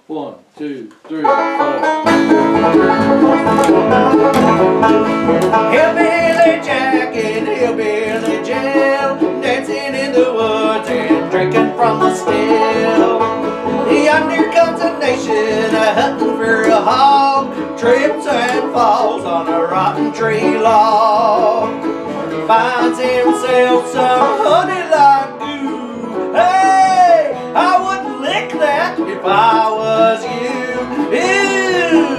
1, 2, 3, 4. Hillbilly Jack and Hillbilly Jill, dancing in the woods and drinking from the still. Yonder comes a nation a-hunting for a hog, trips and falls on a rotten tree log. Finds himself some honey like goo. Hey, I wouldn't lick that if I was you. Ew.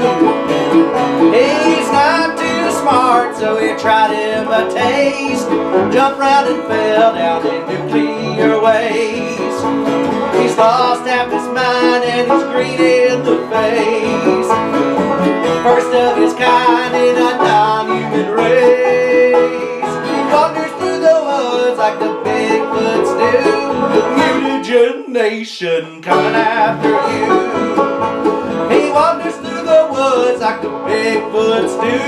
He's not too smart, so he tried him a taste. Jumped round and fell down in nuclear waste. He's lost half his mind and he's green in the face. First of his kind in a non-human race. He wanders through the woods like the Bigfoots do. Mutagen nation coming after you. He wanders through the woods like the Bigfoots do.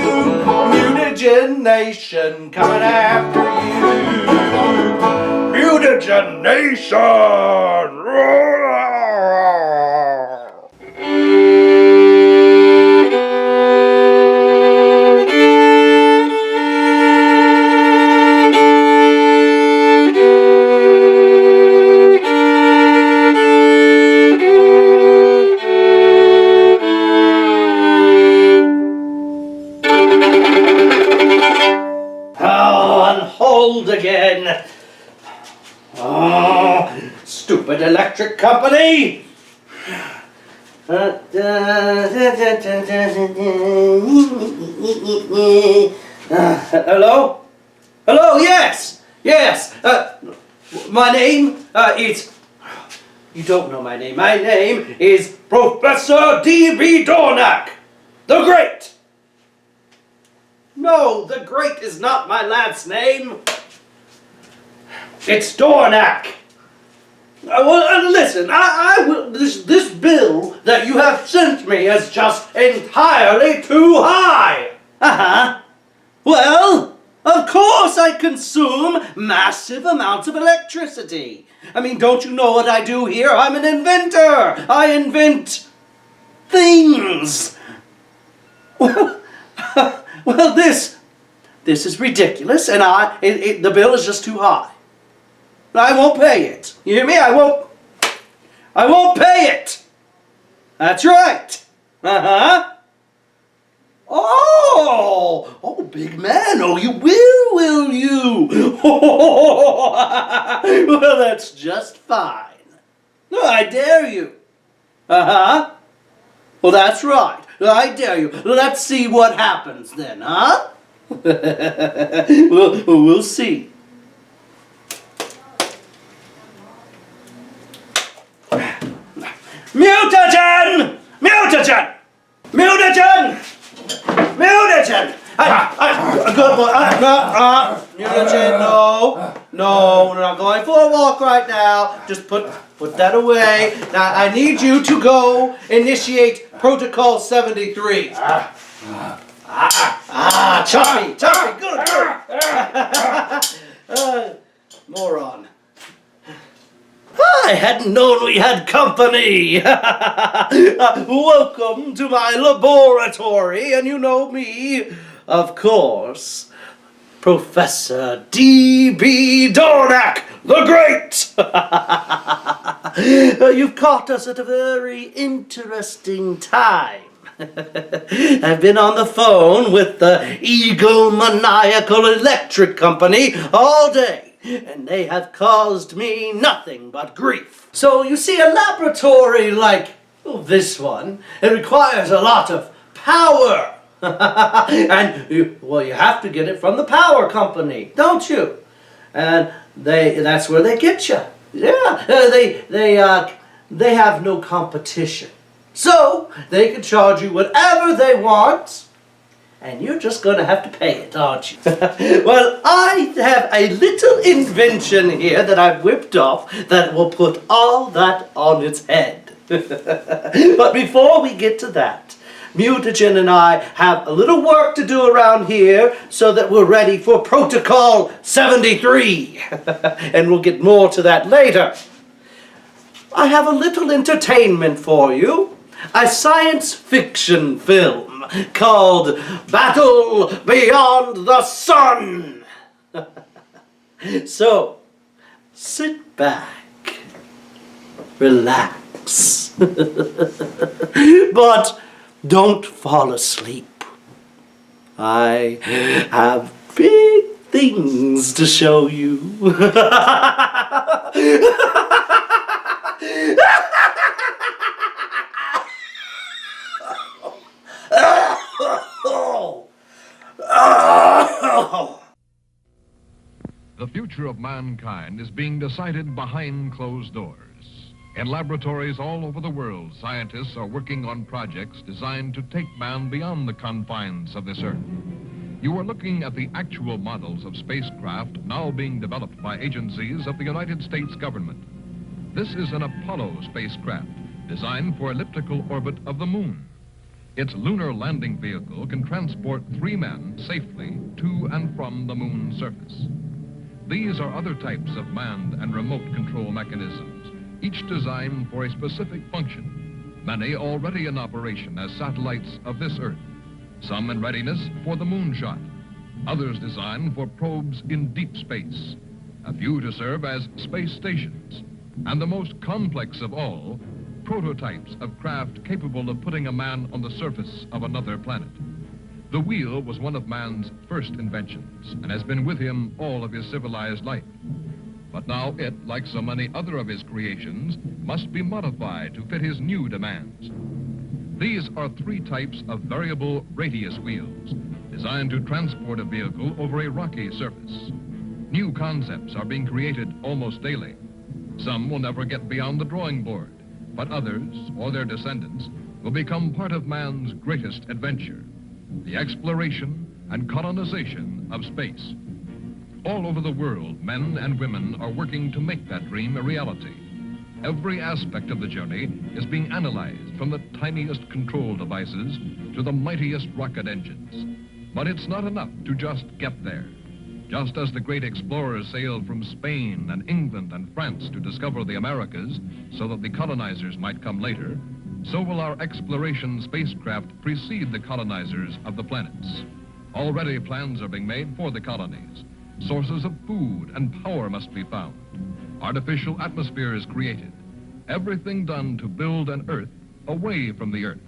Mutagen nation coming after you. Mutagen nation! Hold again. Oh, stupid electric company. Hello? Hello, yes. Yes. My name is... You don't know my name. My name is Professor D.B. Dornake, the Great. No, the Great is not my last name. It's Dornake. Well, listen, I will. This bill that you have sent me is just entirely too high. Well, of course I consume massive amounts of electricity. I mean, don't you know what I do here? I'm an inventor. I invent things. Well, this is ridiculous, and the bill is just too high. I won't pay it. You hear me? I won't pay it. That's right. Oh, big man. Oh, you will you? Well, that's just fine. No, I dare you. Well, that's right. I dare you. Let's see what happens then, huh? We'll see. Mutagen! Mutagen! Mutagen! Mutagen! Good boy. Mutagen, no, we're not going for a walk right now. Just put that away. Now, I need you to go initiate Protocol 73. Choppy, good. Moron. I hadn't known we had company. Welcome to my laboratory, and you know me, of course, Professor D.B. Dornake, the Great. You've caught us at a very interesting time. I've been on the phone with the egomaniacal electric company all day, and they have caused me nothing but grief. So you see, a laboratory like this one, it requires a lot of power. And you have to get it from the power company, don't you? And that's where they get you. Yeah, they have no competition. So they can charge you whatever they want, and you're just going to have to pay it, aren't you? Well, I have a little invention here that I've whipped off that will put all that on its head. But before we get to that, Mutagen and I have a little work to do around here so that we're ready for Protocol 73. And we'll get more to that later. I have a little entertainment for you. a science fiction film called Battle Beyond the Sun. So, sit back, relax, but don't fall asleep. I have big things to show you. The future of mankind is being decided behind closed doors. In laboratories all over the world, scientists are working on projects designed to take man beyond the confines of this Earth. You are looking at the actual models of spacecraft now being developed by agencies of the United States government. This is an Apollo spacecraft designed for elliptical orbit of the moon. Its lunar landing vehicle can transport 3 men safely to and from the moon's surface. These are other types of manned and remote control mechanisms, each designed for a specific function, many already in operation as satellites of this Earth, some in readiness for the moonshot, others designed for probes in deep space, a few to serve as space stations, and the most complex of all, prototypes of craft capable of putting a man on the surface of another planet. The wheel was one of man's first inventions and has been with him all of his civilized life. But now it, like so many other of his creations, must be modified to fit his new demands. These are 3 types of variable radius wheels designed to transport a vehicle over a rocky surface. New concepts are being created almost daily. Some will never get beyond the drawing board, but others, or their descendants, will become part of man's greatest adventure, the exploration and colonization of space. All over the world, men and women are working to make that dream a reality. Every aspect of the journey is being analyzed, from the tiniest control devices to the mightiest rocket engines. But it's not enough to just get there. Just as the great explorers sailed from Spain and England and France to discover the Americas so that the colonizers might come later, so will our exploration spacecraft precede the colonizers of the planets. Already plans are being made for the colonies. Sources of food and power must be found. Artificial atmospheres created. Everything done to build an Earth away from the Earth.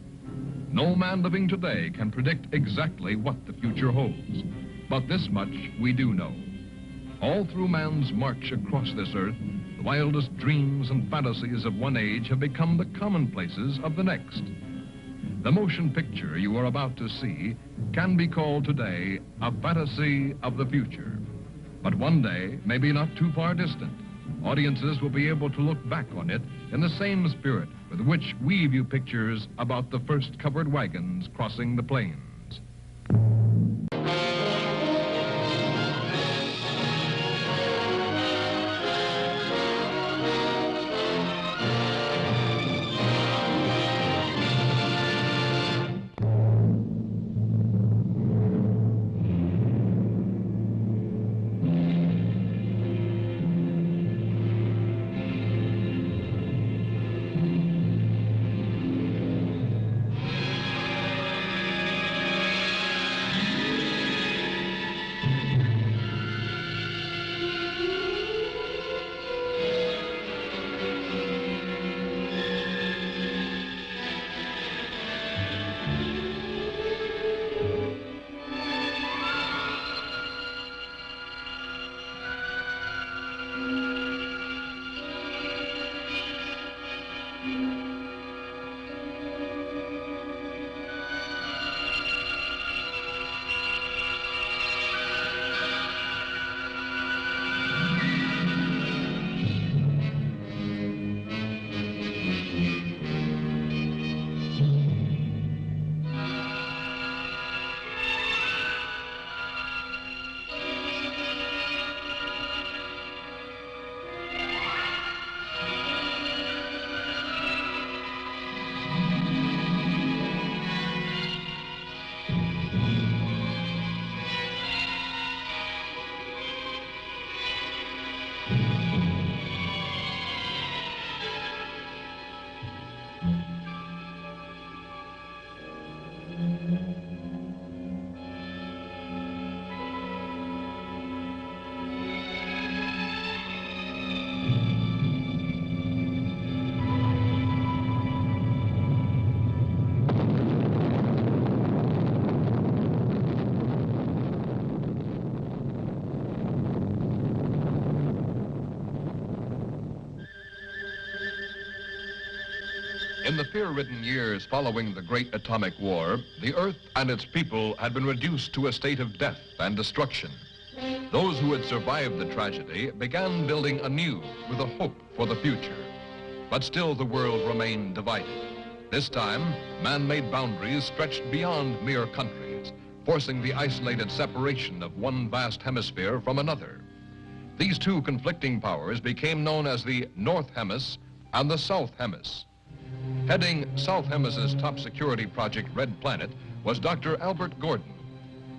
No man living today can predict exactly what the future holds. But this much we do know. All through man's march across this Earth, the wildest dreams and fantasies of one age have become the commonplaces of the next. The motion picture you are about to see can be called today a fantasy of the future. But one day, maybe not too far distant, audiences will be able to look back on it in the same spirit with which we view pictures about the first covered wagons crossing the plains. In the fear-ridden years following the Great Atomic War, the Earth and its people had been reduced to a state of death and destruction. Those who had survived the tragedy began building anew with a hope for the future. But still the world remained divided. This time, man-made boundaries stretched beyond mere countries, forcing the isolated separation of one vast hemisphere from another. These two conflicting powers became known as the North Hemis and the South Hemis. Heading South Hemis's top security project, Red Planet, was Dr. Albert Gordon.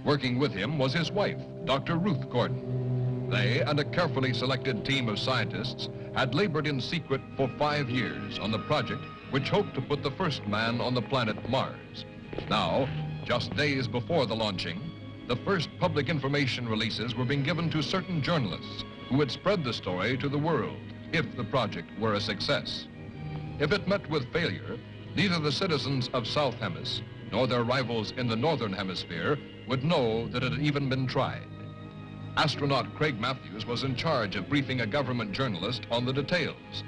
Working with him was his wife, Dr. Ruth Gordon. They and a carefully selected team of scientists had labored in secret for 5 years on the project which hoped to put the first man on the planet Mars. Now, just days before the launching, the first public information releases were being given to certain journalists who would spread the story to the world if the project were a success. If it met with failure, neither the citizens of South Hemis nor their rivals in the Northern Hemisphere would know that it had even been tried. Astronaut Craig Matthews was in charge of briefing a government journalist on the details.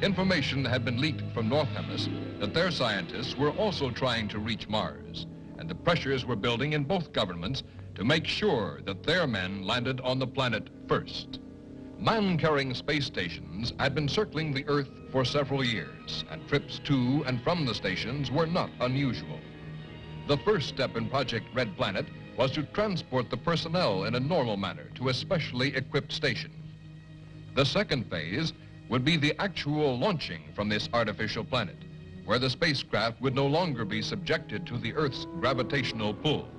Information had been leaked from North Hemis that their scientists were also trying to reach Mars, and the pressures were building in both governments to make sure that their men landed on the planet first. Man-carrying space stations had been circling the Earth for several years, and trips to and from the stations were not unusual. The first step in Project Red Planet was to transport the personnel in a normal manner to a specially equipped station. The second phase would be the actual launching from this artificial planet, where the spacecraft would no longer be subjected to the Earth's gravitational pull.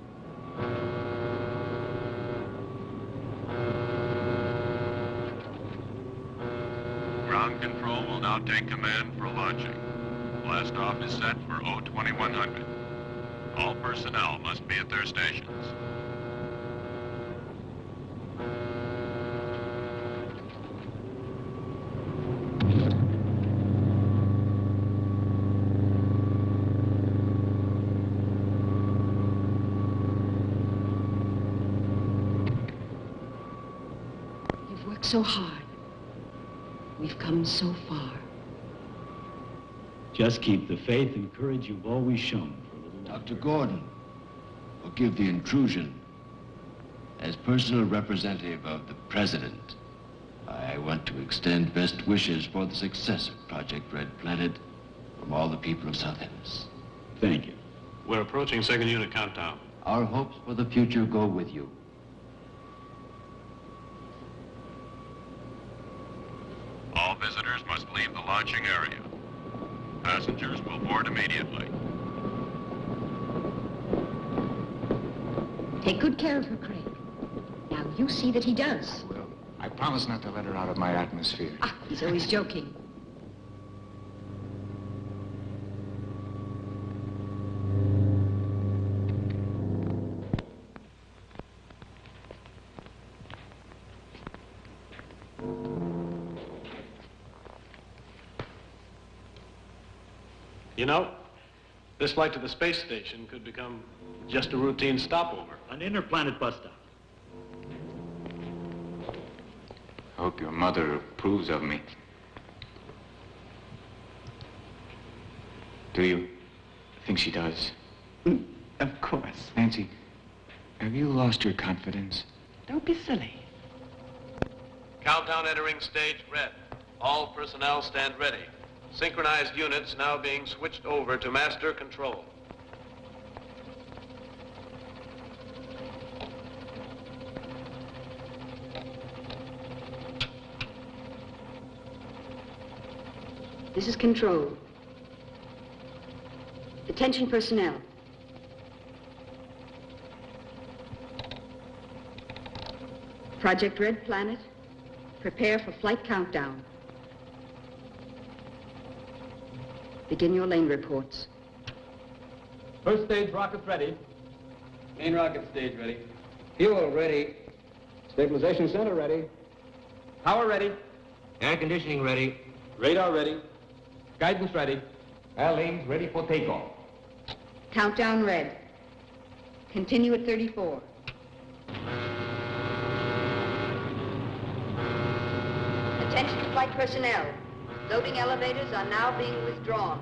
Ground control will now take command for launching. Blastoff is set for 02100. All personnel must be at their stations. You've worked so hard. We've come so far. Just keep the faith and courage you've always shown for a little while. Dr. Gordon, forgive the intrusion. As personal representative of the President, I want to extend best wishes for the success of Project Red Planet from all the people of South Hemis. Thank you. We're approaching second unit countdown. Our hopes for the future go with you. All visitors must leave the launching area. Passengers will board immediately. Take good care of her, Craig. Now, you see that he does. I will. I promise not to let her out of my atmosphere. Ah, he's always joking. You know, this flight to the space station could become just a routine stopover. An interplanet bus stop. I hope your mother approves of me. Do you? I think she does. Of course. Nancy, have you lost your confidence? Don't be silly. Countdown entering stage red. All personnel stand ready. Synchronized units now being switched over to master control. This is control. Attention personnel. Project Red Planet, prepare for flight countdown. Begin your lane reports. First stage rockets ready. Main rocket stage ready. Fuel ready. Stabilization center ready. Power ready. Air conditioning ready. Radar ready. Guidance ready. Airlanes ready for takeoff. Countdown red. Continue at 34. Attention flight personnel. Loading elevators are now being withdrawn.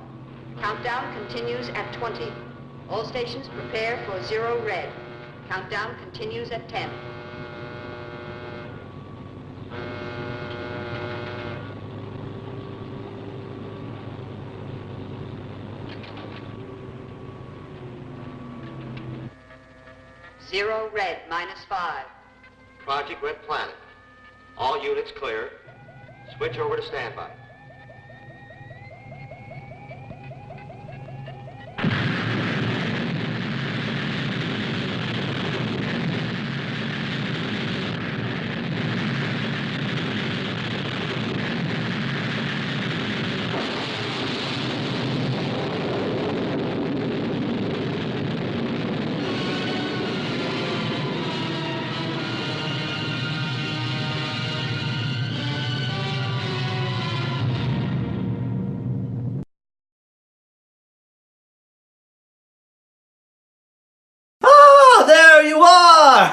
Countdown continues at 20. All stations prepare for 0 red. Countdown continues at 10. Zero red, -5. Project Red Planet. All units clear. Switch over to standby. There you are!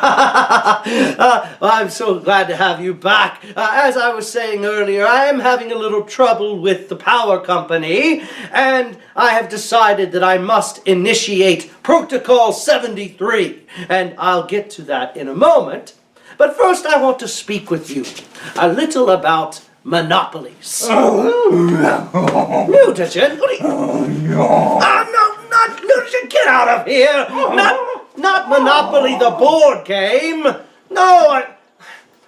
I'm so glad to have you back. As I was saying earlier, I am having a little trouble with the power company, and I have decided that I must initiate Protocol 73, and I'll get to that in a moment. But first I want to speak with you a little about monopolies. Mutagen, what are you... no, not Mutagen, get out of here! Not Monopoly, the board game. No,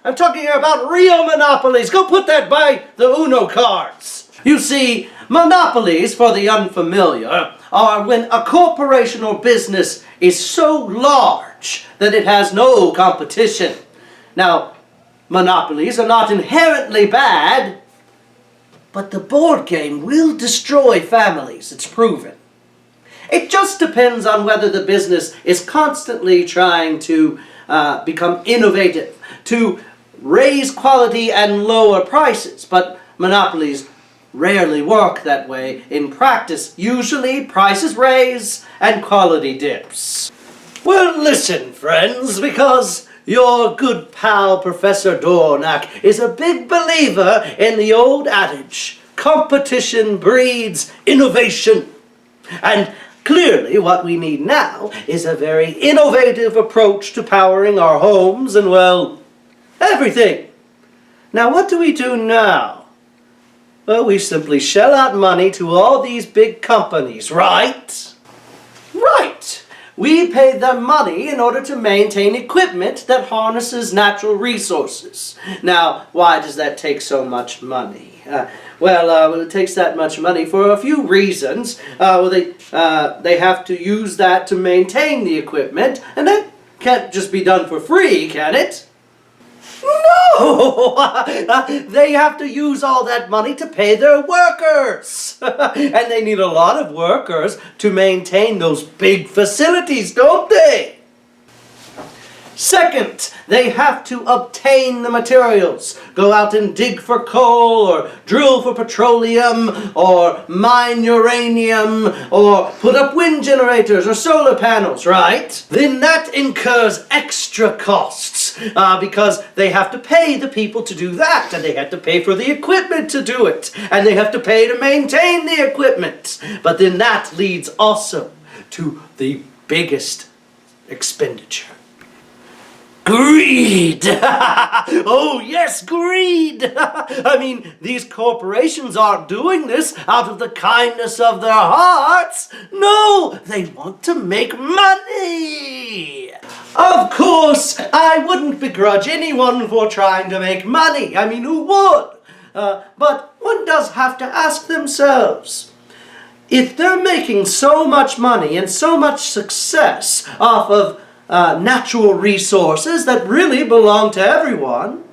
I'm talking about real monopolies. Go put that by the Uno cards. You see, monopolies, for the unfamiliar, are when a corporation or business is so large that it has no competition. Now, monopolies are not inherently bad, but the board game will destroy families, it's proven. It just depends on whether the business is constantly trying to become innovative, to raise quality and lower prices. But monopolies rarely work that way. In practice, usually prices raise and quality dips. Well, listen, friends, because your good pal, Professor Dornake, is a big believer in the old adage, competition breeds innovation. And clearly, what we need now is a very innovative approach to powering our homes and, well, everything. Now, what do we do now? Well, we simply shell out money to all these big companies, right? Right! We pay them money in order to maintain equipment that harnesses natural resources. Now, why does that take so much money? Well, it takes that much money for a few reasons. They have to use that to maintain the equipment, and that can't just be done for free, can it? No! They have to use all that money to pay their workers. And they need a lot of workers to maintain those big facilities, don't they? Second, they have to obtain the materials. Go out and dig for coal, or drill for petroleum, or mine uranium, or put up wind generators or solar panels, right? Then that incurs extra costs, because they have to pay the people to do that, and they have to pay for the equipment to do it, and they have to pay to maintain the equipment. But then that leads also to the biggest expenditure. Greed! Oh yes, greed! I mean, these corporations aren't doing this out of the kindness of their hearts. No, they want to make money! Of course, I wouldn't begrudge anyone for trying to make money. I mean, who would? But one does have to ask themselves, if they're making so much money and so much success off of natural resources that really belong to everyone.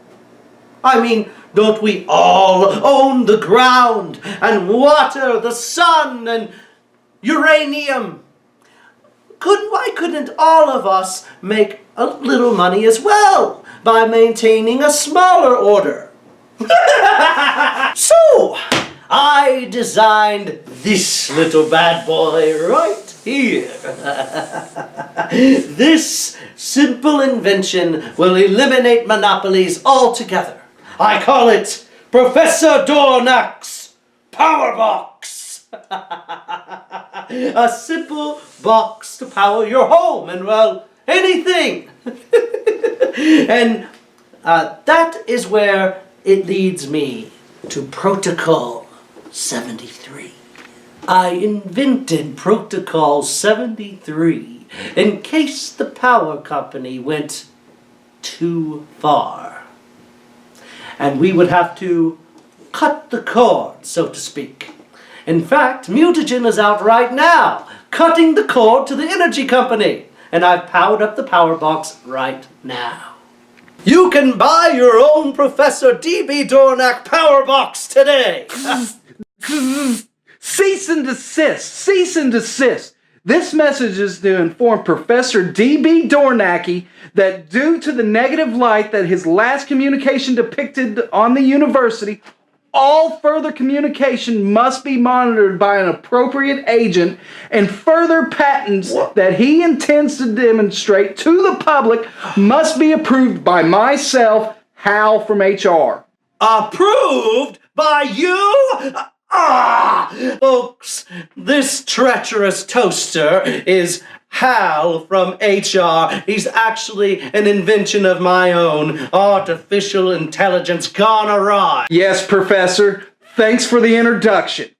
I mean, don't we all own the ground and water, the sun and uranium? Why couldn't all of us make a little money as well by maintaining a smaller order? So, I designed this little bad boy right here. This simple invention will eliminate monopolies altogether. I call it Professor Dornake's Power Box. A simple box to power your home and, well, anything. And that is where it leads me to Protocol 73. I invented Protocol 73 in case the power company went too far. And we would have to cut the cord, so to speak. In fact, Mutagen is out right now, cutting the cord to the energy company. And I've powered up the power box right now. You can buy your own Professor D.B. Dornake power box today. Cease and desist! Cease and desist! This message is to inform Professor D.B. Dornake that due to the negative light that his last communication depicted on the university, all further communication must be monitored by an appropriate agent, and further patents that he intends to demonstrate to the public must be approved by myself, Hal from HR. Approved by you? Folks, this treacherous toaster is Hal from HR. He's actually an invention of my own, artificial intelligence gone awry. Yes, Professor. Thanks for the introduction.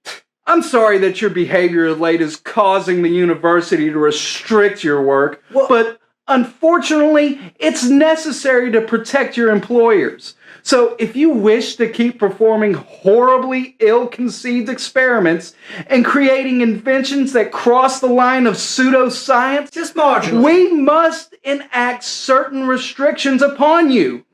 I'm sorry that your behavior of late is causing the university to restrict your work, but unfortunately, it's necessary to protect your employers. So if you wish to keep performing horribly ill-conceived experiments and creating inventions that cross the line of pseudoscience, just marginally, we must enact certain restrictions upon you.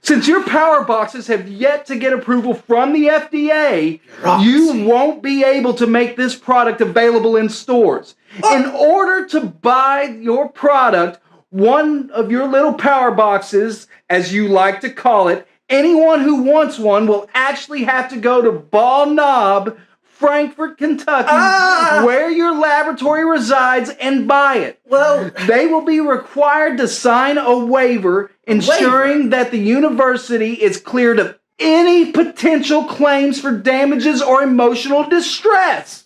Since your power boxes have yet to get approval from the FDA, you won't be able to make this product available in stores. In order to buy your product, one of your little power boxes, as you like to call it, anyone who wants one will actually have to go to Ball Knob, Frankfort, Kentucky, where your laboratory resides, and buy it. Well, they will be required to sign a waiver ensuring that the university is cleared of any potential claims for damages or emotional distress.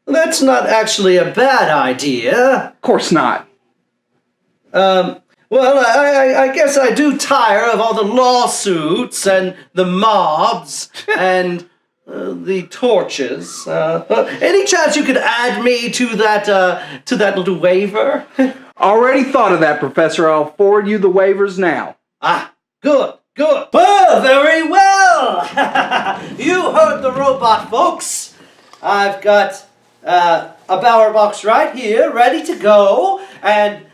That's not actually a bad idea. Of course not. Well, I guess I do tire of all the lawsuits and the mobs and the torches. Any chance you could add me to that little waiver? Already thought of that, Professor. I'll forward you the waivers now. Good. Well, very well. You heard the robot, folks. I've got a power box right here, ready to go, and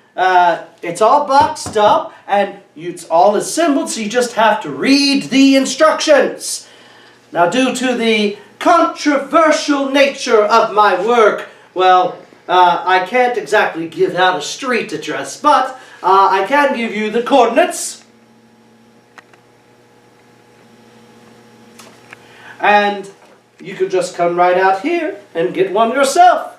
it's all boxed up, and it's all assembled, so you just have to read the instructions. Now, due to the controversial nature of my work, well, I can't exactly give out a street address, but I can give you the coordinates. And you could just come right out here and get one yourself.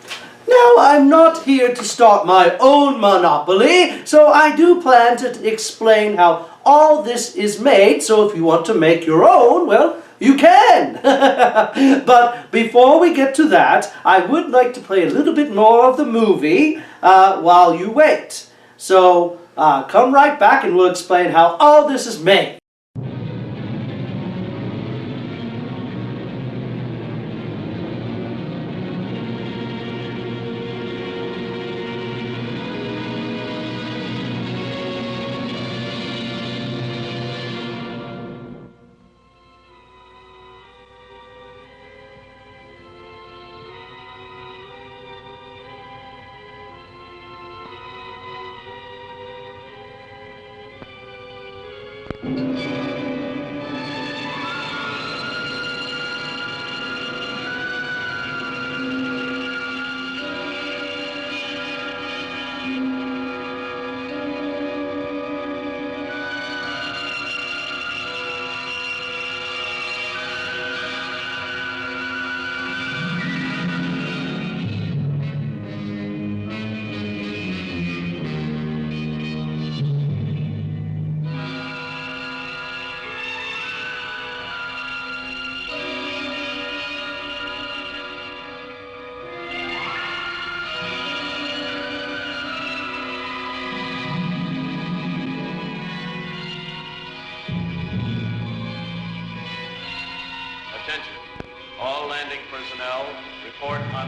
Now, I'm not here to start my own monopoly, so I do plan to explain how all this is made, so if you want to make your own, well, you can. But before we get to that, I would like to play a little bit more of the movie while you wait. So come right back and we'll explain how all this is made.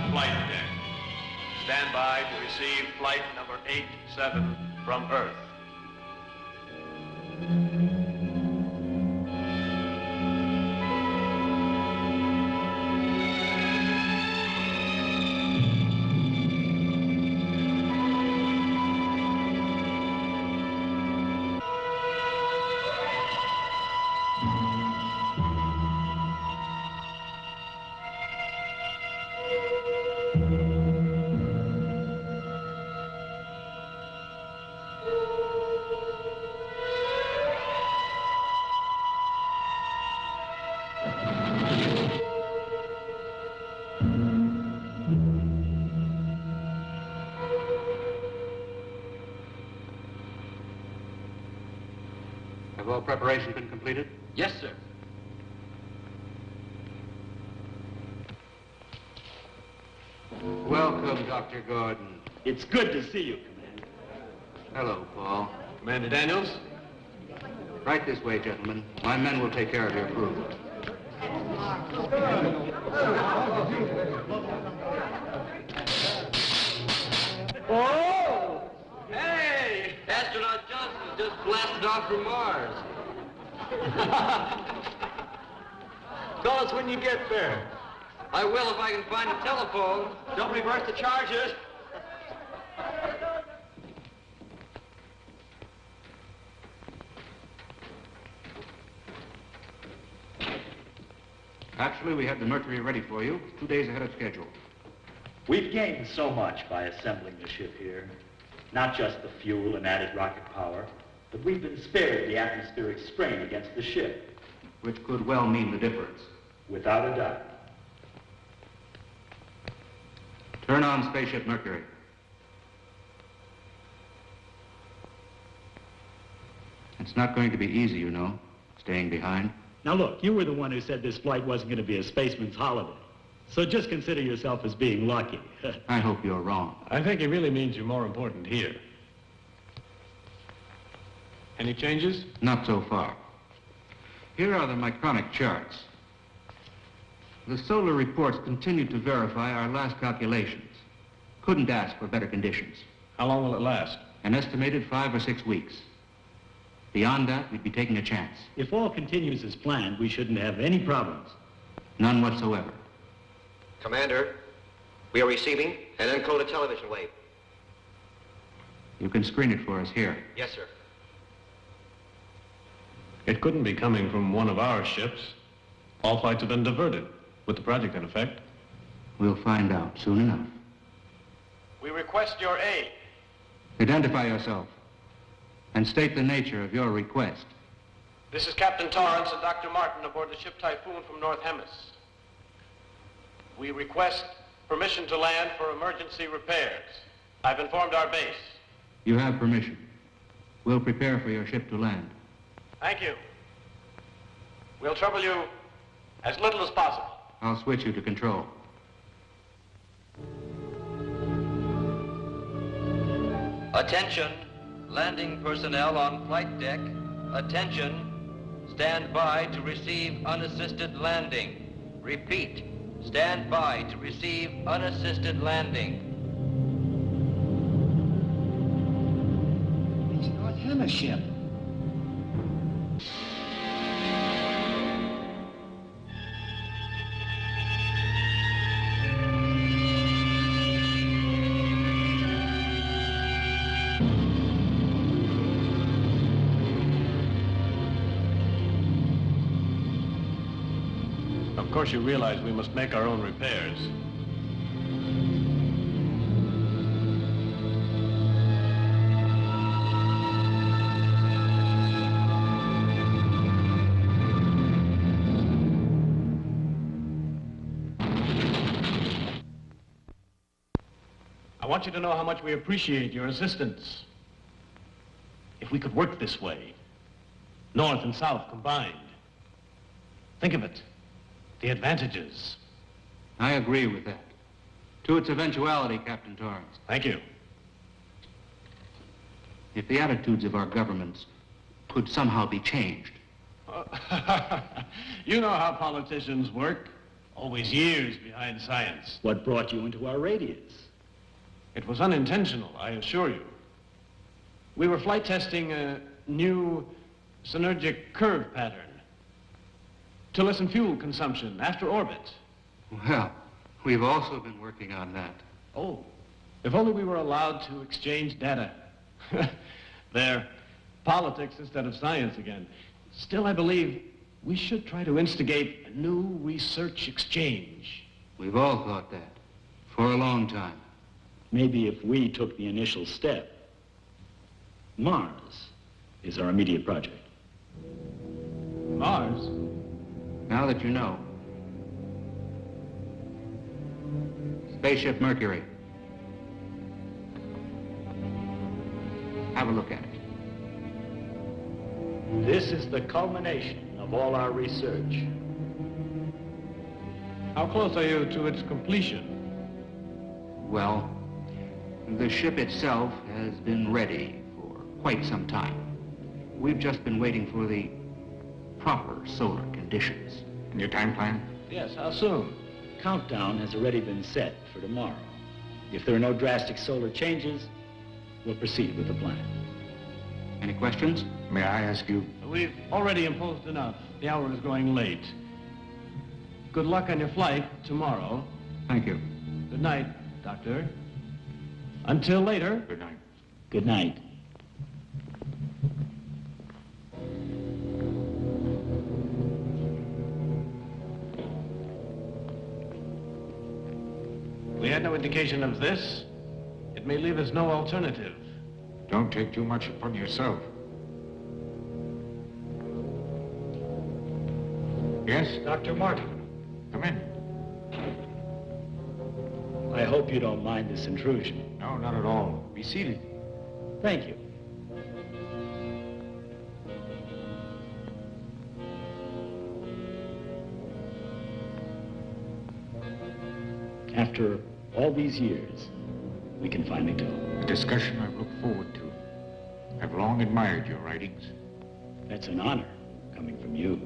on flight deck. Stand by to receive flight number 87 from Earth. Have all preparations been completed? Yes, sir. Welcome, Dr. Gordon. It's good to see you, Commander. Hello, Paul. Commander Daniels? Right this way, gentlemen. My men will take care of your crew. Oh! Hey! Astronaut Johnson just blasted off from Mars. Tell us when you get there. I will if I can find a telephone. Don't reverse the charges. Actually, we had the Mercury ready for you 2 days ahead of schedule. We've gained so much by assembling the ship here. Not just the fuel and added rocket power, but we've been spared the atmospheric strain against the ship. Which could well mean the difference. Without a doubt. Turn on Spaceship Mercury. It's not going to be easy, you know, staying behind. Now look, you were the one who said this flight wasn't going to be a spaceman's holiday. So just consider yourself as being lucky. I hope you're wrong. I think he really means you're more important here. Any changes? Not so far. Here are the micronic charts. The solar reports continue to verify our last calculations. Couldn't ask for better conditions. How long will it last? An estimated 5 or 6 weeks. Beyond that, we'd be taking a chance. If all continues as planned, we shouldn't have any problems. None whatsoever. Commander, we are receiving an encoded television wave. You can screen it for us here. Yes, sir. It couldn't be coming from one of our ships. All flights have been diverted, with the project in effect. We'll find out soon enough. We request your aid. Identify yourself and state the nature of your request. This is Captain Torrance and Dr. Martin aboard the ship Typhoon from North Hemis. We request permission to land for emergency repairs. I've informed our base. You have permission. We'll prepare for your ship to land. Thank you. We'll trouble you as little as possible. I'll switch you to control. Attention, landing personnel on flight deck. Attention, stand by to receive unassisted landing. Repeat, stand by to receive unassisted landing. It's North Hemis ship. Of course, you realize we must make our own repairs. I want you to know how much we appreciate your assistance. If we could work this way, North and South combined. Think of it. The advantages. I agree with that. To its eventuality, Captain Torrance. Thank you. If the attitudes of our governments could somehow be changed. You know how politicians work. Always years behind science. What brought you into our radius? It was unintentional, I assure you. We were flight testing a new synergic curve pattern to lessen fuel consumption after orbit. Well, we've also been working on that. Oh, if only we were allowed to exchange data. They're politics instead of science again. Still, I believe we should try to instigate a new research exchange. We've all thought that for a long time. Maybe if we took the initial step. Mars is our immediate project. Mars? Now that you know. Spaceship Mercury. Have a look at it. This is the culmination of all our research. How close are you to its completion? Well, the ship itself has been ready for quite some time. We've just been waiting for the proper solar conditions. And your time plan? Yes, how soon? Countdown has already been set for tomorrow. If there are no drastic solar changes, we'll proceed with the plan. Any questions? May I ask you? We've already imposed enough. The hour is growing late. Good luck on your flight tomorrow. Thank you. Good night, Doctor. Until later. Good night. Good night. We had no indication of this. It may leave us no alternative. Don't take too much upon yourself. Yes? Dr. Martin. Come in. I hope you don't mind this intrusion. No, not at all. Be seated. Thank you. After all these years, we can finally talk. A discussion I've looked forward to. I've long admired your writings. That's an honor coming from you.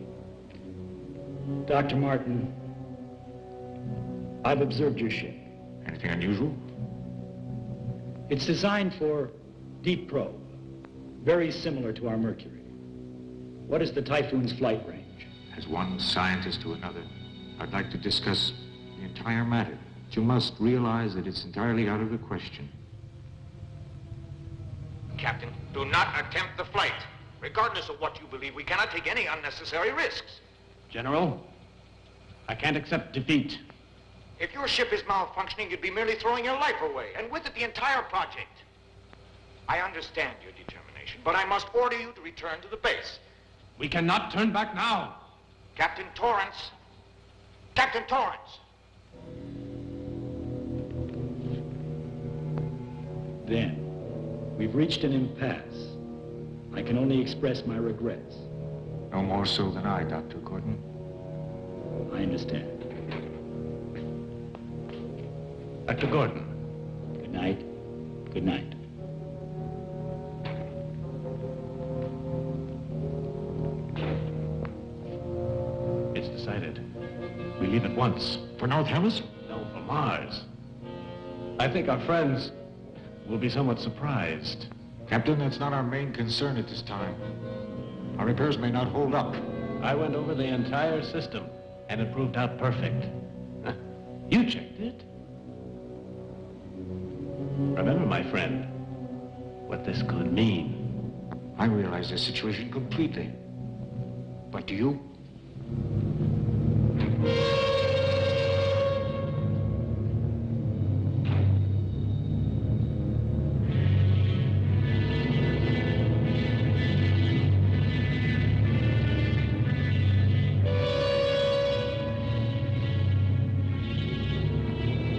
Dr. Martin, I've observed your ship. Anything unusual? It's designed for deep probe, very similar to our Mercury. What is the Typhoon's flight range? As one scientist to another, I'd like to discuss the entire matter. But you must realize that it's entirely out of the question. Captain, do not attempt the flight. Regardless of what you believe, we cannot take any unnecessary risks. General, I can't accept defeat. If your ship is malfunctioning, you'd be merely throwing your life away, and with it the entire project. I understand your determination, but I must order you to return to the base. We cannot turn back now. Captain Torrance. Captain Torrance. Then, we've reached an impasse. I can only express my regrets. No more so than I, Dr. Gordon. I understand. Dr. Gordon. Good night. Good night. It's decided. We leave at once. For North Hemisphere? No, for Mars. I think our friends will be somewhat surprised. Captain, that's not our main concern at this time. Our repairs may not hold up. I went over the entire system, and it proved out perfect. You checked it. Remember, my friend, what this could mean. I realize the situation completely. But do you?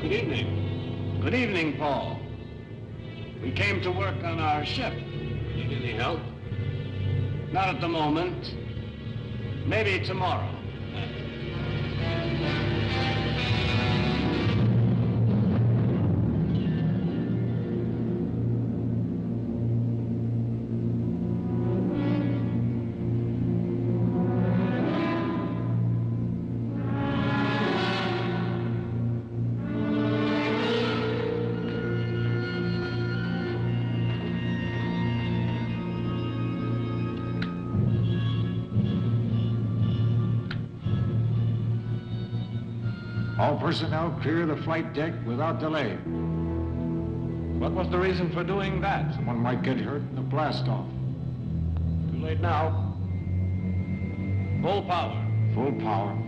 Good evening. Good evening, Paul. We came to work on our ship. Need any help? Not at the moment. Maybe tomorrow. All personnel clear the flight deck without delay. What was the reason for doing that? Someone might get hurt in the blast-off. Too late now. Full power. Full power.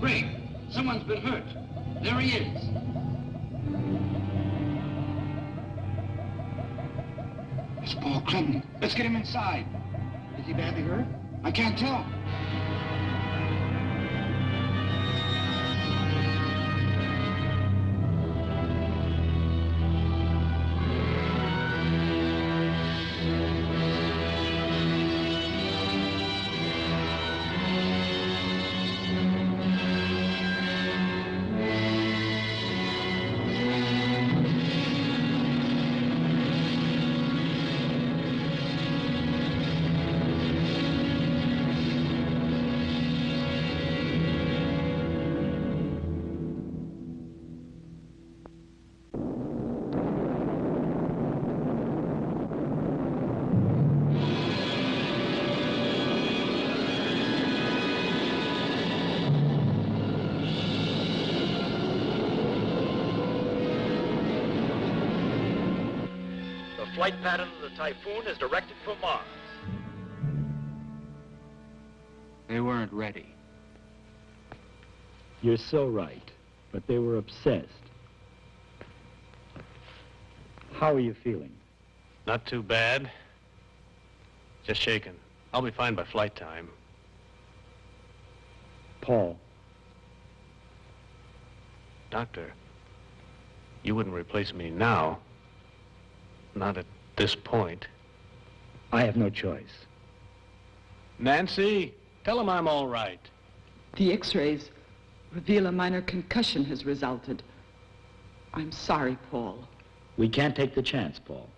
Craig, someone's been hurt. There he is. It's Paul Clinton. Let's get him inside. Is he badly hurt? I can't tell. The flight pattern of the Typhoon is directed for Mars. They weren't ready. You're so right, but they were obsessed. How are you feeling? Not too bad. Just shaken. I'll be fine by flight time. Paul. Doctor, you wouldn't replace me now. Not at this point. I have no choice. Nancy, tell him I'm all right. The x-rays reveal a minor concussion has resulted. I'm sorry, Paul. We can't take the chance, Paul.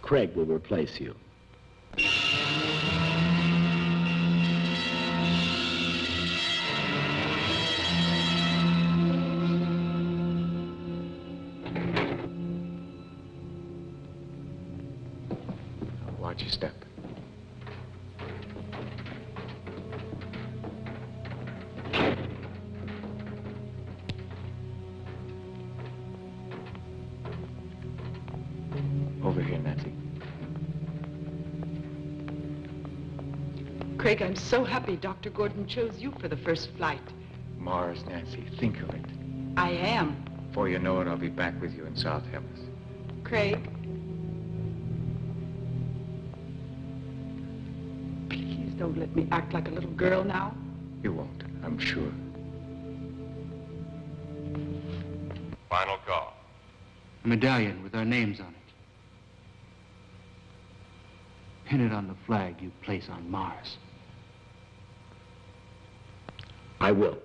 Craig will replace you. Watch your step. Over here, Nancy. Craig, I'm so happy Dr. Gordon chose you for the first flight. Mars, Nancy, think of it. I am. Before you know it, I'll be back with you in South Hellas. Craig. Please don't let me act like a little girl now. You won't, I'm sure. Final call. A medallion with our names on it. Pin it on the flag you place on Mars. I will.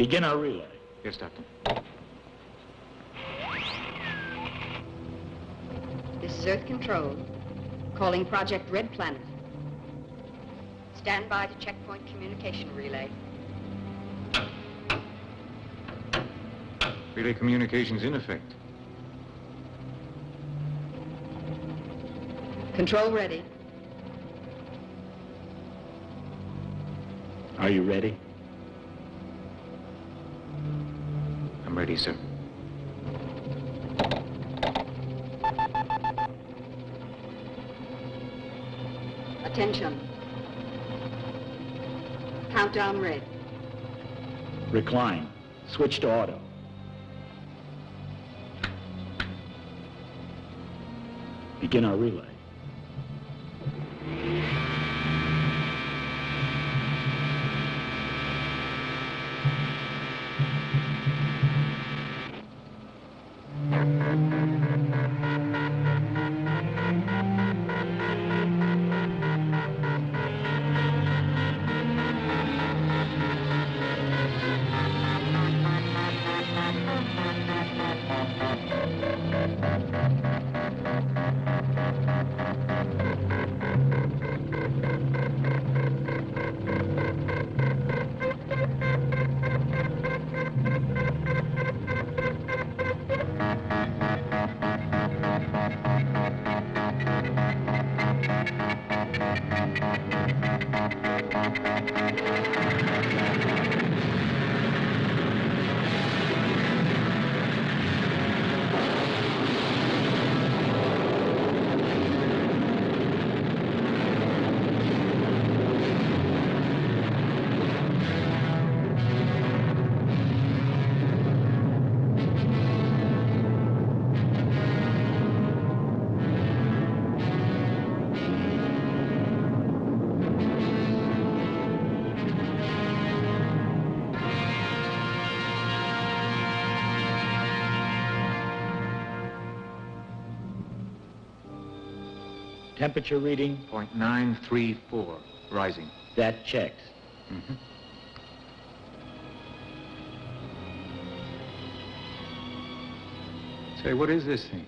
Begin our relay. Yes, Doctor. This is Earth Control, calling Project Red Planet. Stand by to checkpoint communication relay. Relay communications in effect. Control ready. Are you ready? I'm ready, sir. Attention. Countdown red. Recline. Switch to auto. Begin our relay. Temperature reading? 0.934, rising. That checks. Mm-hmm. Say, what is this thing?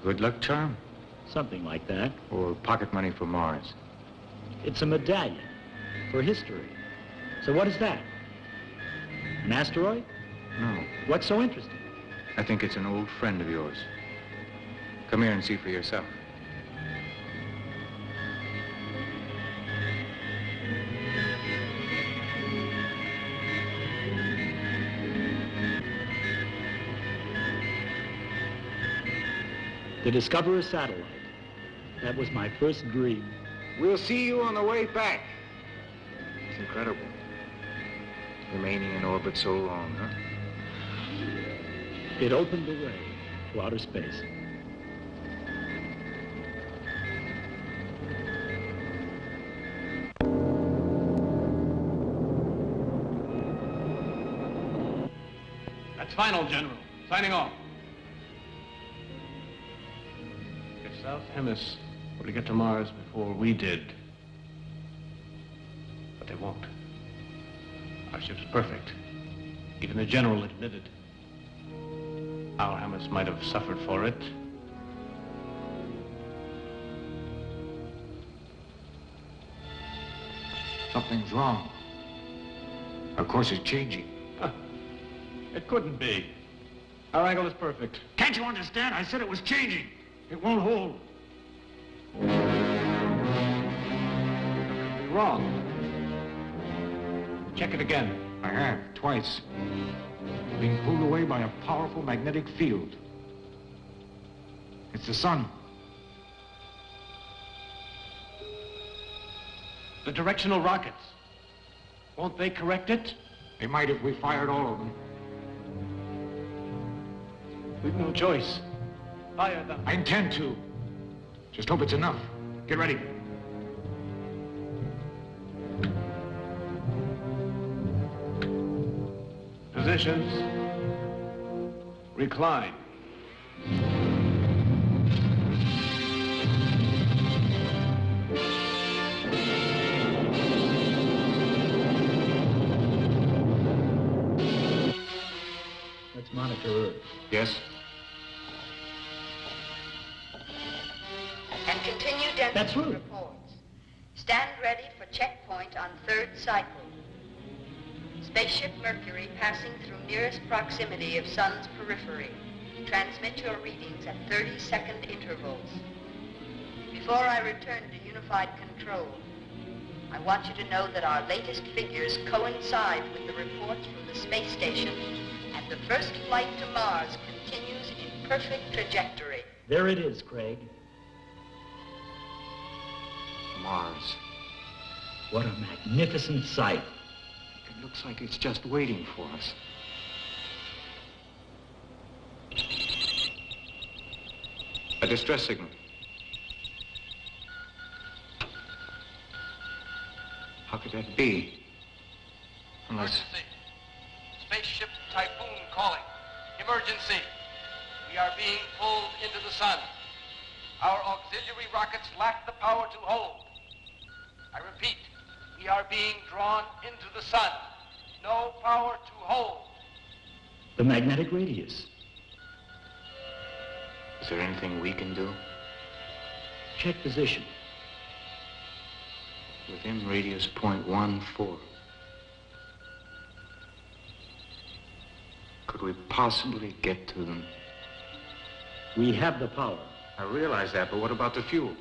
Good luck charm? Something like that. Or pocket money for Mars? It's a medallion for history. So what is that? An asteroid? No. What's so interesting? I think it's an old friend of yours. Come here and see for yourself. To discover a satellite. That was my first dream. We'll see you on the way back. It's incredible. Remaining in orbit so long, huh? It opened the way to outer space. That's final, General. Signing off. If South Hemis were to get to Mars before we did, but they won't. Our ship's perfect. Even the General admitted. Our Hemis might have suffered for it. Something's wrong. Our course is changing. It couldn't be. Our angle is perfect. Can't you understand? I said it was changing. It won't hold. You're wrong. Check it again. I have, twice. Being pulled away by a powerful magnetic field. It's the sun. The directional rockets. Won't they correct it? They might if we fired all of them. We've no choice. Fire them. I intend to. Just hope it's enough. Get ready. Positions. Recline. monitor Earth. Yes? And continue density That's right. reports. Stand ready for checkpoint on third cycle. Spaceship Mercury passing through nearest proximity of Sun's periphery. Transmit your readings at 30-second intervals. Before I return to unified control, I want you to know that our latest figures coincide with the reports from the space station, and the first flight to Mars continues in perfect trajectory. There it is, Craig. Mars. What a magnificent sight. It looks like it's just waiting for us. A distress signal. How could that be? Unless... Emergency. Spaceship Typhoon calling. Emergency. We are being pulled into the sun. Our auxiliary rockets lack the power to hold. I repeat, we are being drawn into the sun. No power to hold. The magnetic radius. Is there anything we can do? Check position. Within radius .14. Could we possibly get to them? We have the power. I realize that, but what about the fuel?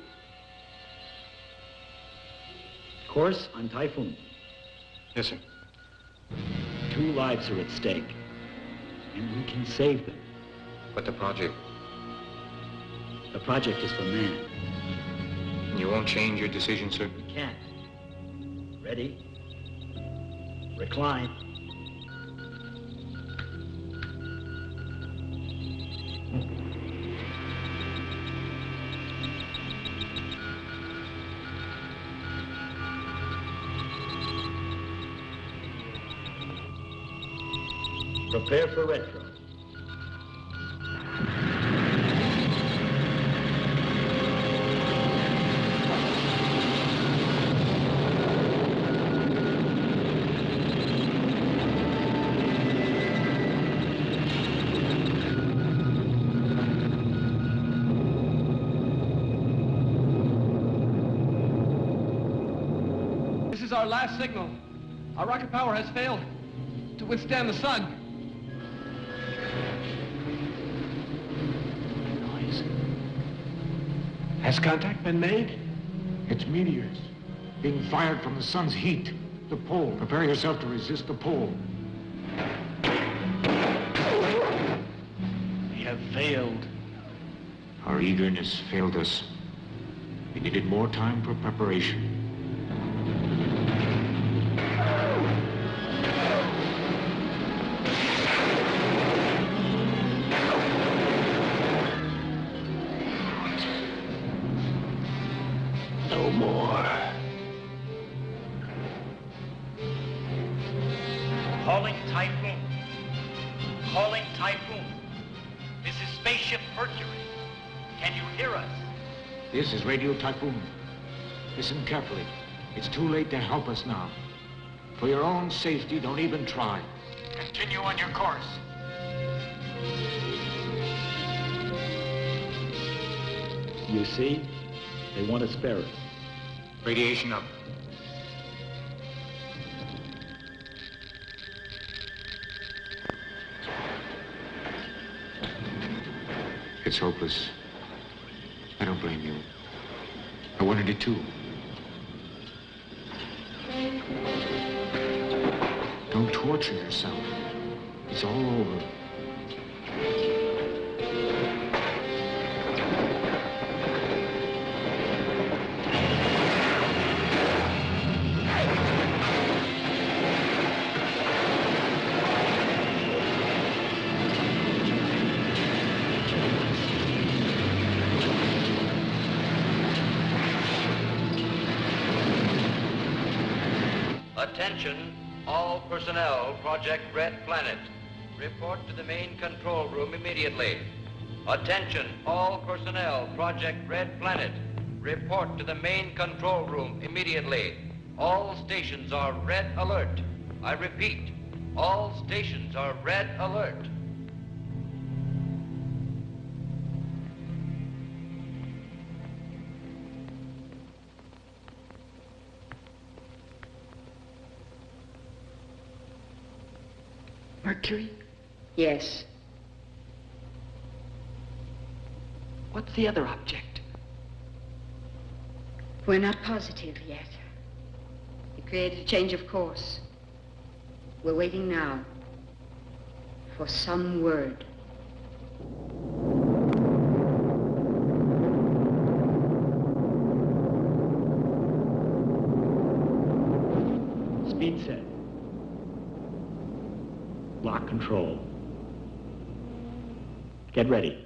Course on Typhoon. Yes, sir. 2 lives are at stake, and we can save them. But the project? The project is for man. You won't change your decision, sir? We can't. Ready? Recline. Prepare for retro. This is our last signal. Our rocket power has failed to withstand the sun. Has contact been made? It's meteors being fired from the sun's heat. The pole. Prepare yourself to resist the pole. We have failed. Our eagerness failed us. We needed more time for preparation. No more. Calling Typhoon. Calling Typhoon. This is Spaceship Mercury. Can you hear us? This is Radio Typhoon. Listen carefully. It's too late to help us now. For your own safety, don't even try. Continue on your course. You see? They want to spare us. Radiation up. It's hopeless. I don't blame you. I wanted it too. Don't torture yourself. It's all over. Attention, all personnel, Project Red Planet. Report to the main control room immediately. Attention, all personnel, Project Red Planet. Report to the main control room immediately. All stations are red alert. I repeat, all stations are red alert. Mercury? Yes. What's the other object? We're not positive yet. It created a change of course. We're waiting now for some word. Speed set. Lock control. Get ready.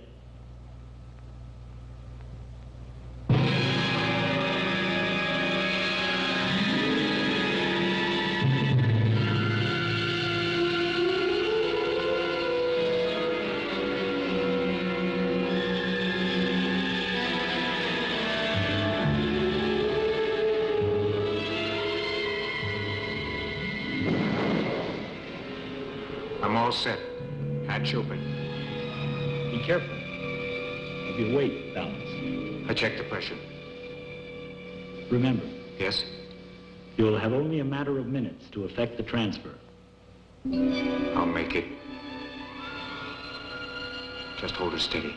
I'm all set. Hatch open. Be careful of your weight balance. I checked the pressure. Remember, Yes? you will have only a matter of minutes to effect the transfer. I'll make it. Just hold her steady.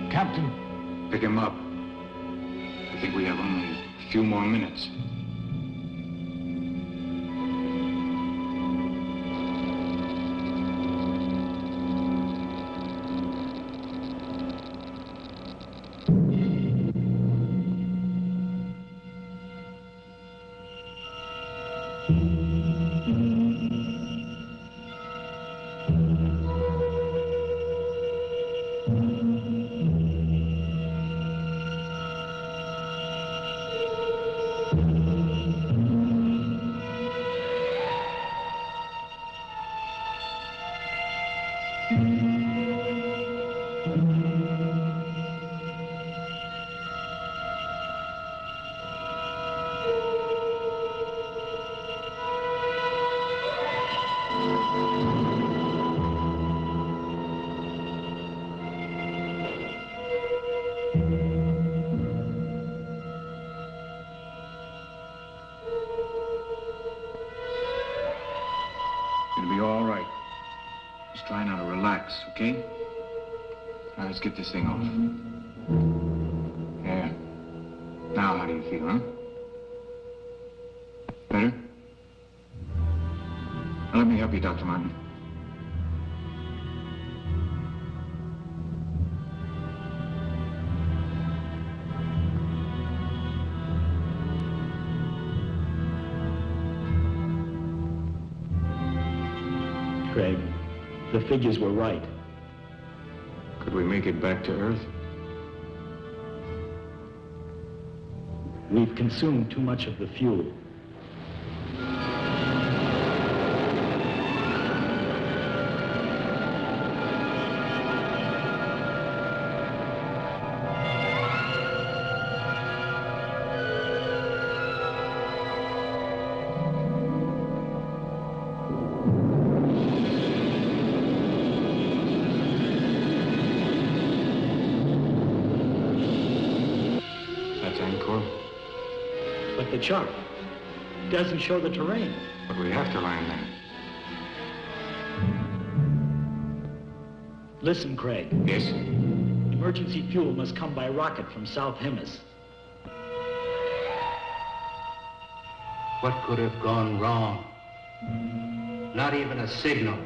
Captain. Pick him up. I think we have only a few more minutes. It'll be all right. Just try not to relax, okay? Now let's get this thing off. Yeah. Now how do you feel, huh? Better? Now let me help you, Dr. Martin. Craig, the figures were right. Could we make it back to Earth? We've consumed too much of the fuel. That's Angkor. But the chart doesn't show the terrain. But we have to land there. Listen, Craig. Yes? Emergency fuel must come by rocket from South Hemis. What could have gone wrong? Not even a signal.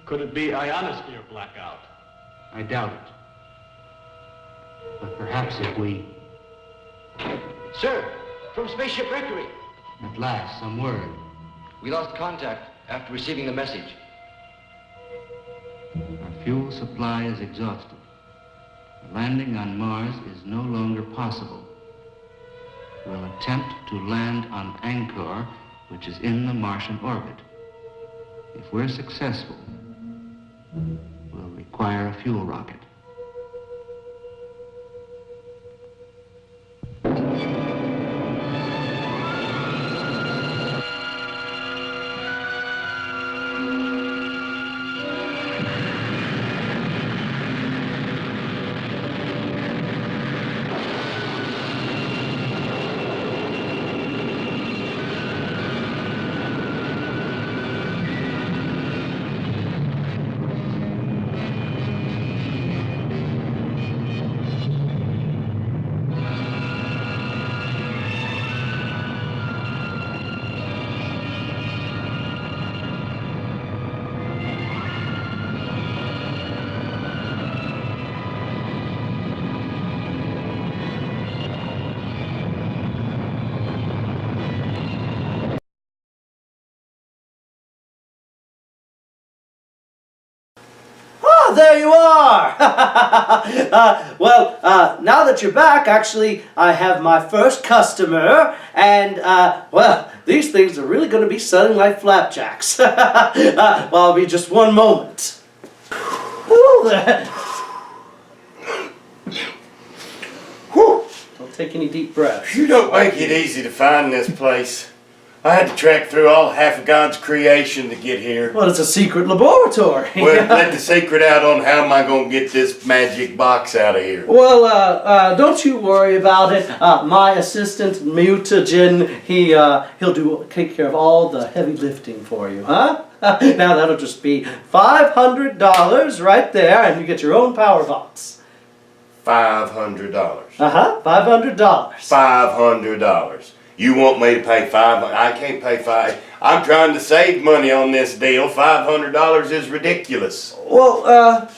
Could it be ionosphere blackout? I doubt it. But perhaps if we... Sir, from Spaceship Mercury. At last, some word. We lost contact after receiving the message. Our fuel supply is exhausted. Landing on Mars is no longer possible. We'll attempt to land on Angkor, which is in the Martian orbit. If we're successful, we'll require a fuel rocket. There you are! Now that you're back, actually, I have my first customer, and, well, these things are really going to be selling like flapjacks. Well, I'll be just one moment. Whew, there. Whew. Don't take any deep breaths. You don't make it easy to find this place. I had to track through all half of God's creation to get here. Well, it's a secret laboratory. Well, let the secret out on how am I going to get this magic box out of here. Well, don't you worry about it. My assistant, Mutagen, he'll take care of all the heavy lifting for you, huh? Now that'll just be $500 right there, and you get your own power box. $500. $500. $500. You want me to pay $500? I can't pay $500. I'm trying to save money on this deal. $500 is ridiculous. Well,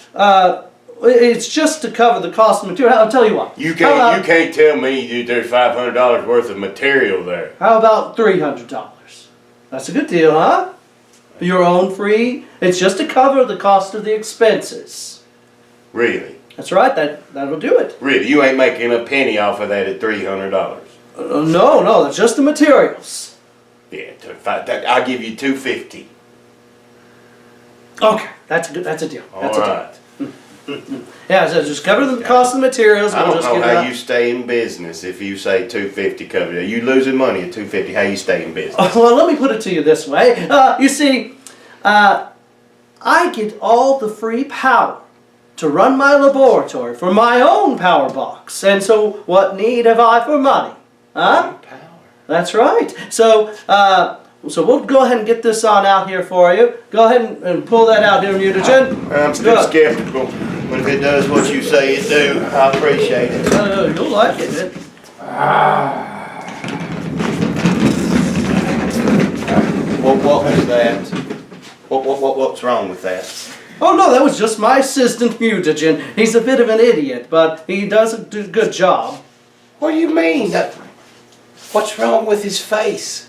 it's just to cover the cost of material. I'll tell you what. You can't tell me there's $500 worth of material there. How about $300? That's a good deal, huh? Your own free. It's just to cover the cost of the expenses. Really? That's right. That'll do it. Really? You ain't making a penny off of that at $300? No, that's just the materials. Yeah, I'll give you $250. Okay, that's a deal. That's All a right. deal. Yeah, so just cover the cost of the materials. I don't know how you stay in business if you say $250 covered. Are you losing money at $250? How you stay in business? Well, let me put it to you this way. You see, I get all the free power to run my laboratory for my own power box. And so what need have I for money? Huh? Power. That's right. So we'll go ahead and get this on out here for you. Go ahead and pull that out here, Mutagen. I'm still skeptical, but if it does what you say it do, I appreciate it. You'll like it. What was that? What's wrong with that? Oh no, that was just my assistant Mutagen. He's a bit of an idiot, but he does a good job. What do you mean? What's wrong with his face?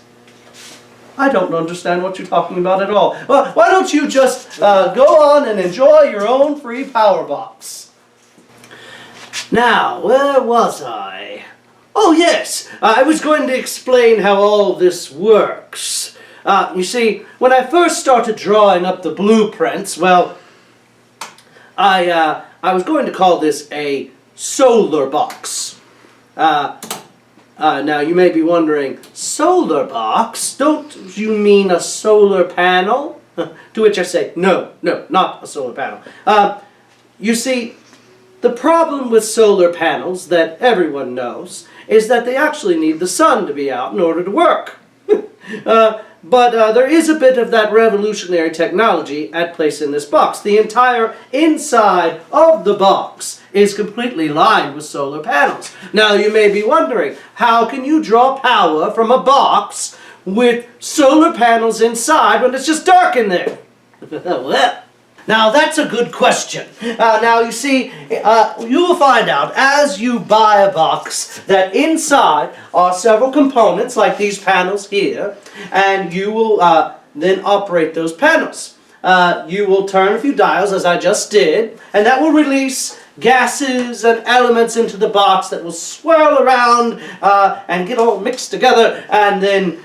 I don't understand what you're talking about at all. Well, why don't you just go on and enjoy your own free power box? Now, where was I? Oh yes, I was going to explain how all this works. You see, when I first started drawing up the blueprints, well, I was going to call this a solar box. Now you may be wondering, solar box? Don't you mean a solar panel? To which I say, no, not a solar panel. You see, the problem with solar panels that everyone knows is that they actually need the sun to be out in order to work. But there is a bit of that revolutionary technology at place in this box. The entire inside of the box is completely lined with solar panels. Now you may be wondering, how can you draw power from a box with solar panels inside when it's just dark in there? Well, Now, that's a good question. Now, you see, you will find out as you buy a box that inside are several components, like these panels here, and you will then operate those panels. You will turn a few dials, as I just did, and that will release gases and elements into the box that will swirl around and get all mixed together and then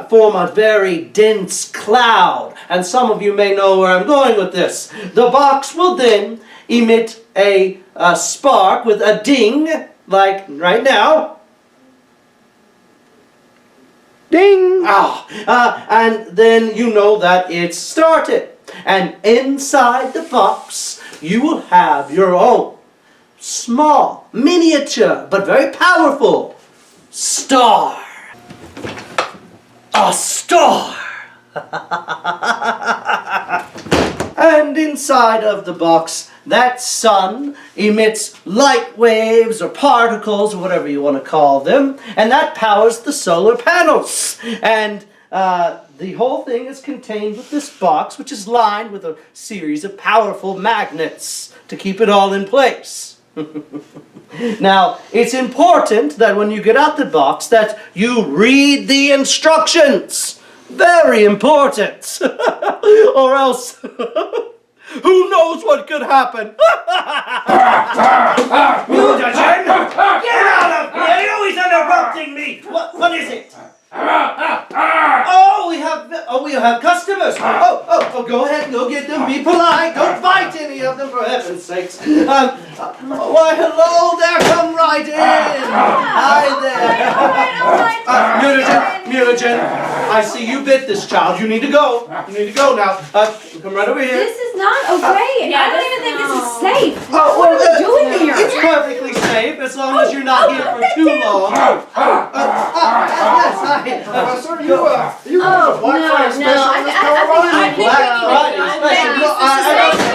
form a very dense cloud. And some of you may know where I'm going with this. The box will then emit a spark with a ding, like right now. Ding! And then you know that it's started. And inside the box, you will have your own small, miniature, but very powerful star. A star! And inside of the box, that sun emits light waves or particles, or whatever you want to call them, and that powers the solar panels. And the whole thing is contained with this box, which is lined with a series of powerful magnets to keep it all in place. Now, it's important that when you get out the box that you read the instructions. Very important. Or else, who knows what could happen? Mutagen! Get out of here! You're always interrupting me! What is it? Oh, we have customers. Oh, go ahead, go get them. Be polite. Don't fight any of them, for heaven's sakes. Why, hello there. Come right in. Hi there. Mutagen, I see you bit this child. You need to go. You need to go now. Come right over here. This is not okay. I don't even think this is safe. What are we doing here? It's perfectly safe as long as you're not here for too long. Yes, Professor, you Black Friday special on this Black Friday special.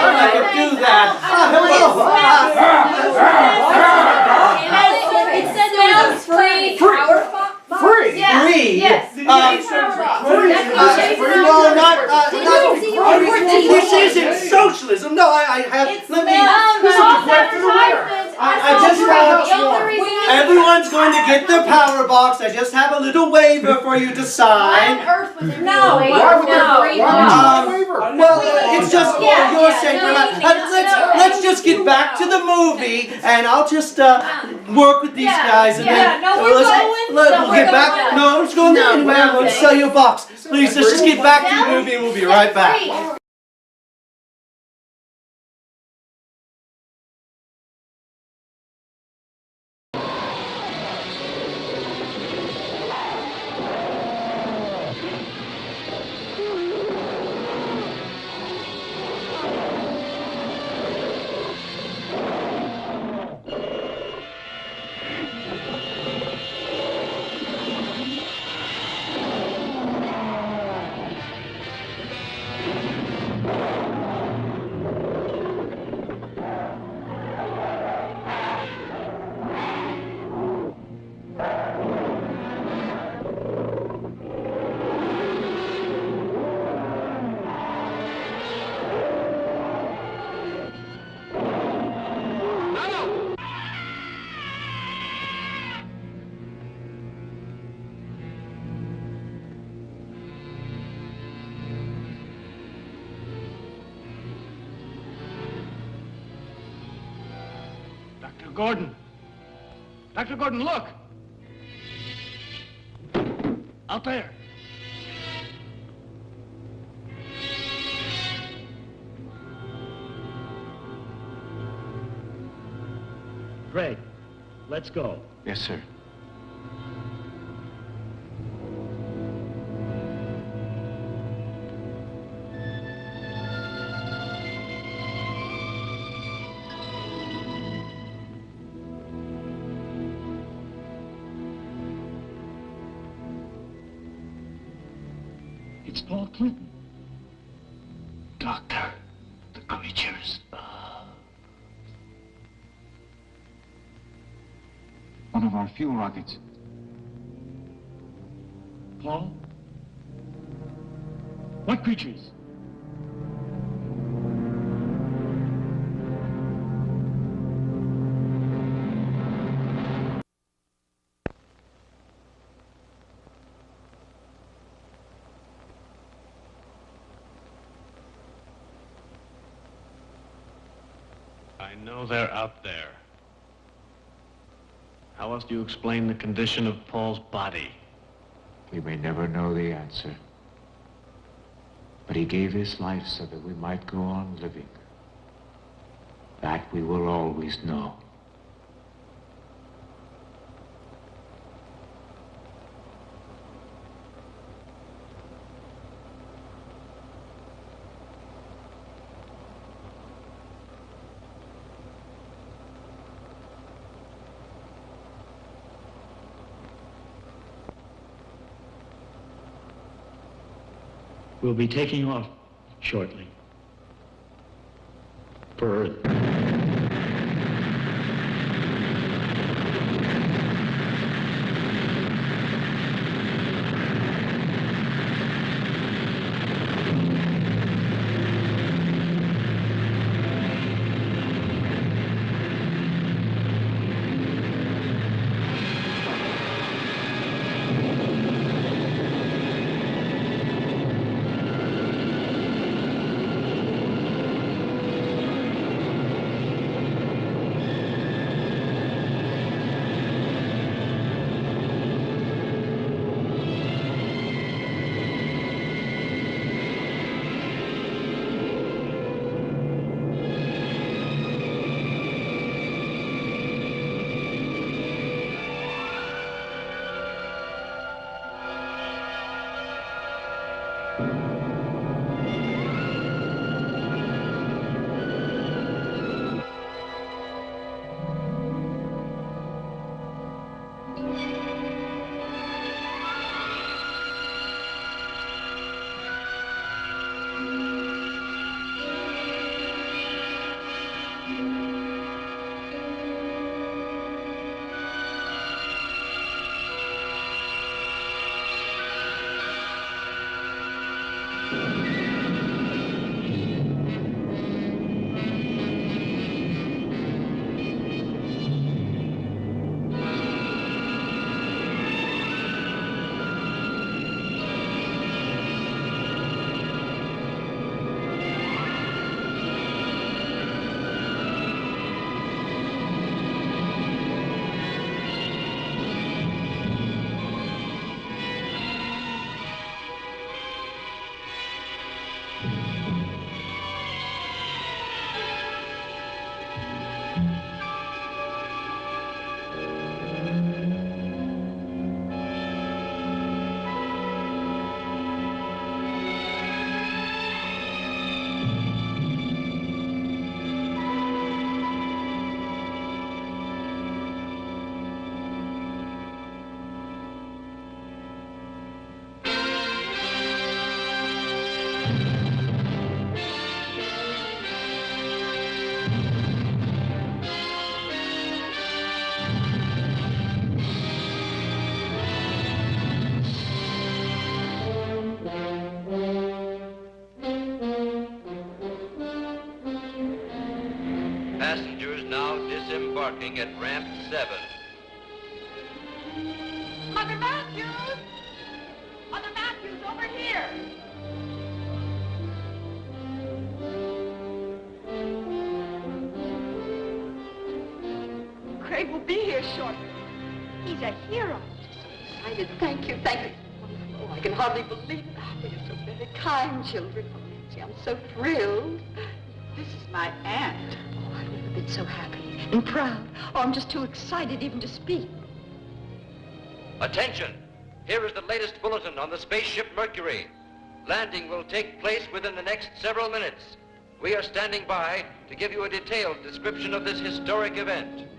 I could do that. It said free. Free? Yes. This isn't socialism. No, I have. Everyone's going to get their power box. I just have a little waiver for you to sign. No. Well, it's just for your sake. Let's just get back to the movie, and I'll just work with these guys, and then we'll get back. No, I'm just going there anyway. I'm going to sell you a box. Please, let's just get back to the movie, and we'll be right back. Dr. Gordon, look! Out there. Greg, let's go. Yes, sir. It's Paul Clinton. Doctor, the creatures. One of our fuel rockets. Paul? What creatures? know they're out there. How else do you explain the condition of Paul's body? We may never know the answer. But he gave his life so that we might go on living. That we will always know. We'll be taking off shortly for Earth. Passengers now disembarking at ramp 7. Mother Matthews! Mother Matthews, over here! Craig will be here shortly. He's a hero. I'm so excited. Thank you, thank you. Oh, I can hardly believe it. Oh, you're so very kind, children. Oh, Nancy, I'm so thrilled. This is my aunt. Oh, I've never been so happy and proud. Oh, I'm just too excited even to speak. Attention! Here is the latest bulletin on the spaceship Mercury. Landing will take place within the next several minutes. We are standing by to give you a detailed description of this historic event.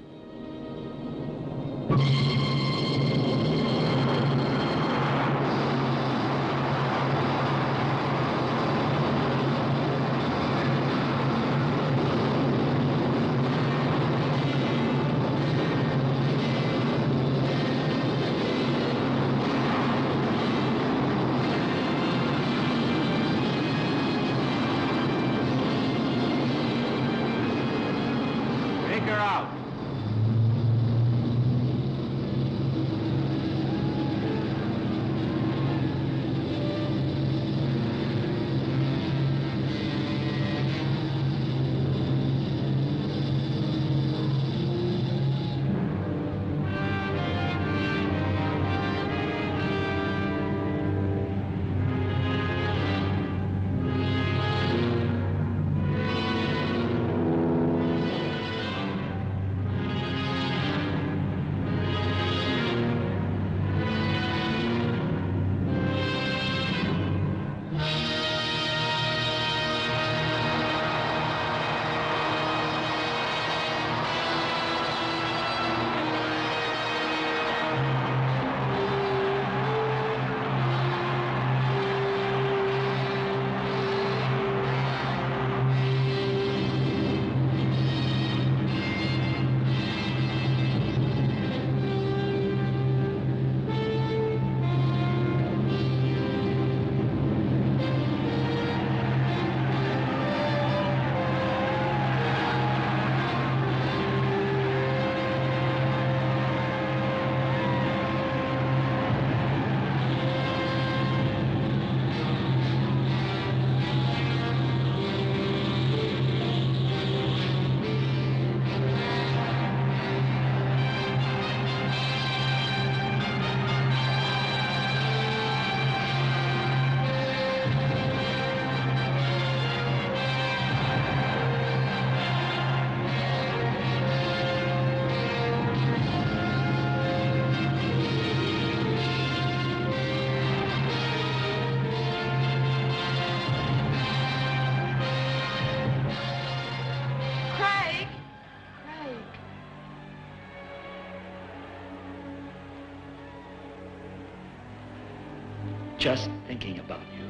Just thinking about you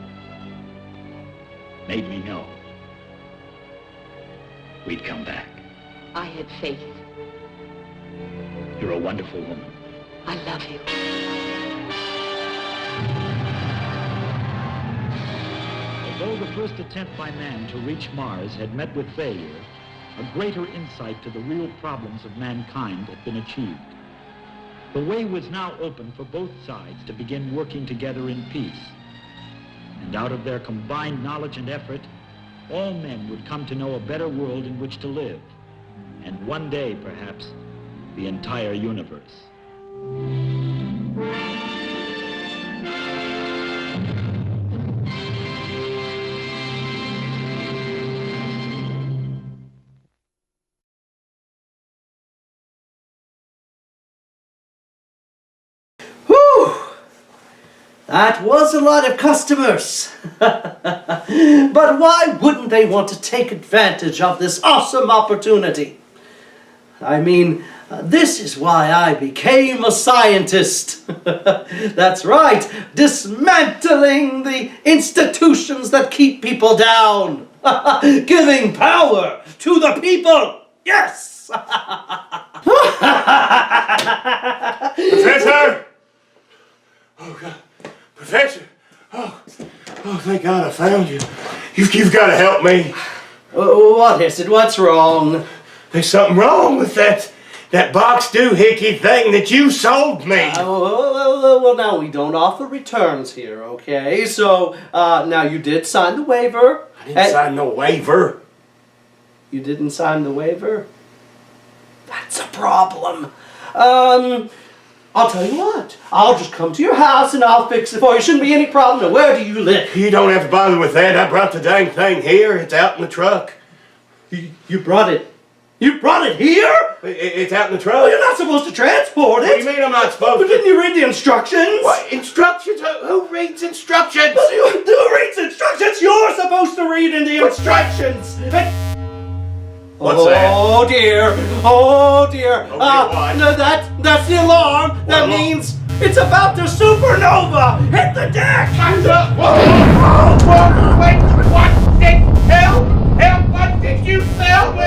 made me know we'd come back. I had faith. You're a wonderful woman. I love you. Although the first attempt by man to reach Mars had met with failure, a greater insight to the real problems of mankind had been achieved. The way was now open for both sides to begin working together in peace. And out of their combined knowledge and effort, all men would come to know a better world in which to live. And one day, perhaps, the entire universe. That was a lot of customers. But why wouldn't they want to take advantage of this awesome opportunity? I mean, this is why I became a scientist. That's right, dismantling the institutions that keep people down. Giving power to the people. Yes! Professor! Oh, God. Professor! Oh, thank God I found you. You've got to help me. What is it? What's wrong? There's something wrong with that box doohickey thing that you sold me. Well, now we don't offer returns here, okay? So, now you did sign the waiver. I didn't sign no waiver. You didn't sign the waiver? That's a problem. I'll tell you what. I'll just come to your house and I'll fix it for you. Shouldn't be any problem. Now, where do you live? You don't have to bother with that. I brought the dang thing here. It's out in the truck. You brought it? You brought it here? It's out in the truck. Well, you're not supposed to transport it. What do you mean I'm not supposed to? Didn't you read the instructions? What? Instructions? Who reads instructions? Who reads instructions? You're supposed to read in the instructions. What's that? Oh dear. Oh dear. What? No, that's the alarm. That means it's about to supernova. Hit the deck. Whoa, wait, what the hell? What did you tell me?